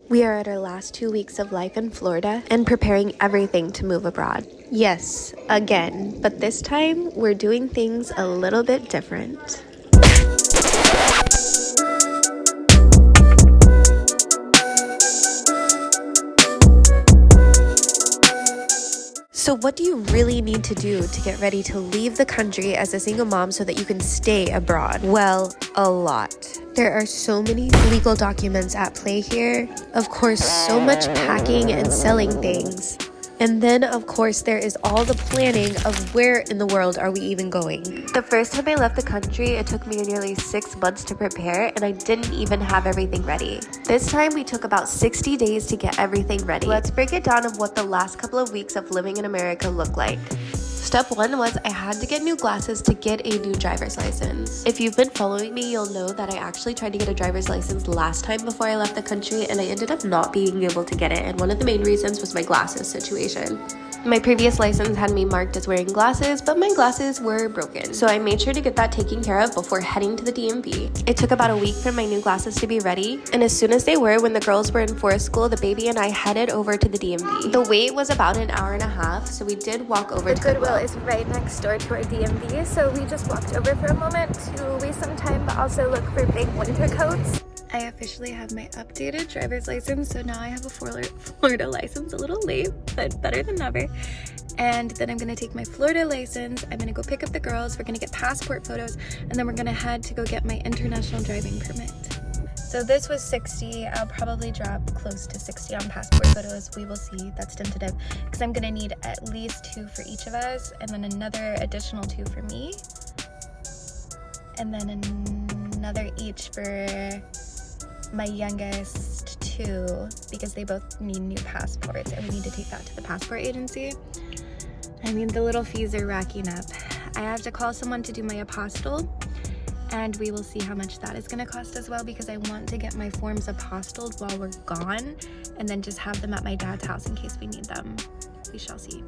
We are at our last 2 weeks of life in Florida and preparing everything to move abroad. Yes, again, but this time we're doing things a little bit different. So what do you really need to do to get ready to leave the country as a single mom so that you can stay abroad? Well, a lot. There are so many legal documents at play here. Of course, so much packing and selling things. And then, of course, there is all the planning of where in the world are we even going. The first time I left the country, it took me nearly 6 months to prepare, and I didn't even have everything ready. This time, we took about 60 days to get everything ready. Let's break it down of what the last couple of weeks of living in America look like. Step 1 was I had to get new glasses to get a new driver's license. If you've been following me, you'll know that I actually tried to get a driver's license last time before I left the country, and I ended up not being able to get it, and one of the main reasons was my glasses situation. My previous license had me marked as wearing glasses, but my glasses were broken. So I made sure to get that taken care of before heading to the DMV. It took about a week for my new glasses to be ready, and as soon as they were, when the girls were in forest school, the baby and I headed over to the DMV. The wait was about an hour and a half, so we did walk over to Goodwill is right next door to our DMV, so we just walked over for a moment to waste some time, but also look for big winter coats. I officially have my updated driver's license, so now I have a Florida license, a little late, but better than never. And then I'm gonna take my Florida license, I'm gonna go pick up the girls, we're gonna get passport photos, and then we're gonna head to go get my international driving permit. So this was 60, I'll probably drop close to 60 on passport photos, we will see, that's tentative, because I'm gonna need at least 2 for each of us, and then another additional 2 for me, and then another each for my youngest 2, because they both need new passports and we need to take that to the passport agency. I mean, the little fees are racking up. I have to call someone to do my apostille, and we will see how much that is going to cost as well, because I want to get my forms apostilled while we're gone and then just have them at my dad's house in case we need them. We shall see.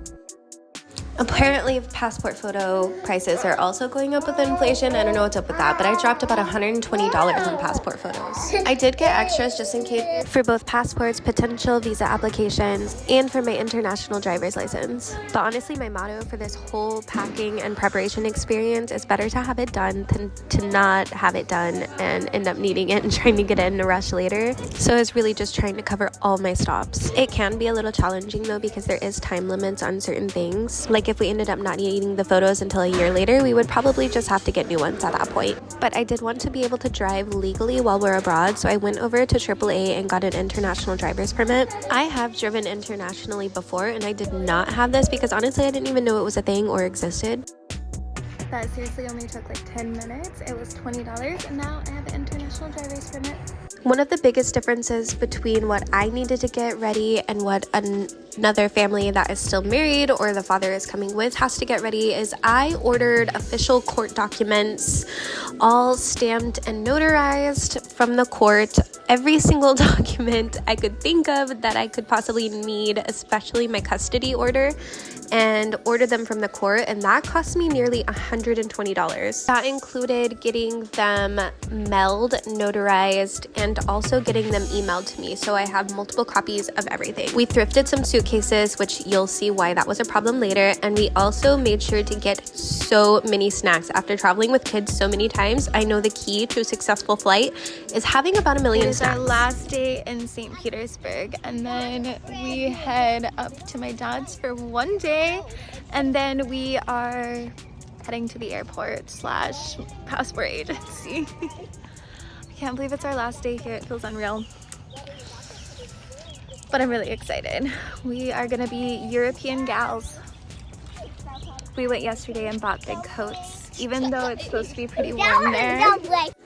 Apparently, passport photo prices are also going up with inflation. I don't know what's up with that, but I dropped about $120 on passport photos. I did get extras just in case for both passports, potential visa applications, and for my international driver's license. But honestly, my motto for this whole packing and preparation experience is better to have it done than to not have it done and end up needing it and trying to get it in a rush later. So it's really just trying to cover all my stops. It can be a little challenging though, because there is time limits on certain things. Like if we ended up not needing the photos until a year later, we would probably just have to get new ones at that point. But I did want to be able to drive legally while we're abroad, so I went over to AAA and got an international driver's permit. I have driven internationally before, and I did not have this because honestly I didn't even know it was a thing or existed. That seriously only took like 10 minutes. It was $20, and now I have an international driver's permit. One of the biggest differences between what I needed to get ready and what another family that is still married or the father is coming with has to get ready is I ordered official court documents, all stamped and notarized from the court. Every single document I could think of that I could possibly need, especially my custody order, and ordered them from the court, and that cost me nearly $120. That included getting them mailed, notarized, and also getting them emailed to me, so I have multiple copies of everything. We thrifted some suitcases, which you'll see why that was a problem later, and we also made sure to get so many snacks. After traveling with kids so many times, I know the key to a successful flight is having about 1 million snacks. It is our last day in St. Petersburg, and then we head up to my dad's for 1 day, and then we are heading to the airport / passport agency. I can't believe it's our last day here. It feels unreal, but I'm really excited. We are gonna be European gals. We went yesterday and bought big coats, even though it's supposed to be pretty warm there.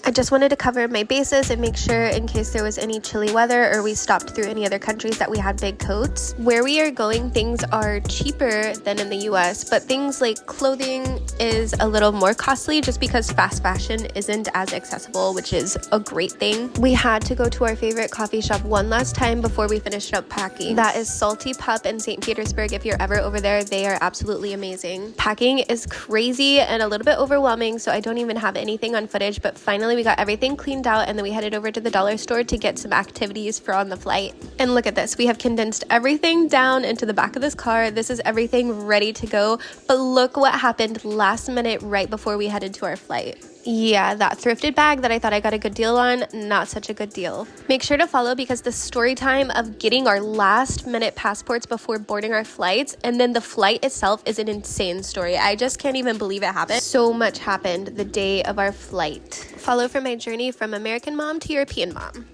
I just wanted to cover my bases and make sure in case there was any chilly weather or we stopped through any other countries that we had big coats. Where we are going, things are cheaper than in the US, but things like clothing is a little more costly just because fast fashion isn't as accessible, which is a great thing. We had to go to our favorite coffee shop one last time before we finished up packing. That is Salty Pup in St. Petersburg. If you're ever over there, they are absolutely amazing. Packing is crazy and a little bit overwhelming, so I don't even have anything on footage, but finally finally we got everything cleaned out, and then we headed over to the dollar store to get some activities for on the flight. And look at this, we have condensed everything down into the back of this car. This is everything ready to go, but look what happened last minute right before we headed to our flight. Yeah, that thrifted bag that I thought I got a good deal on, not such a good deal. Make sure to follow because the story time of getting our last minute passports before boarding our flights and then the flight itself is an insane story. I just can't even believe it happened. So much happened the day of our flight. Follow for my journey from American mom to European mom.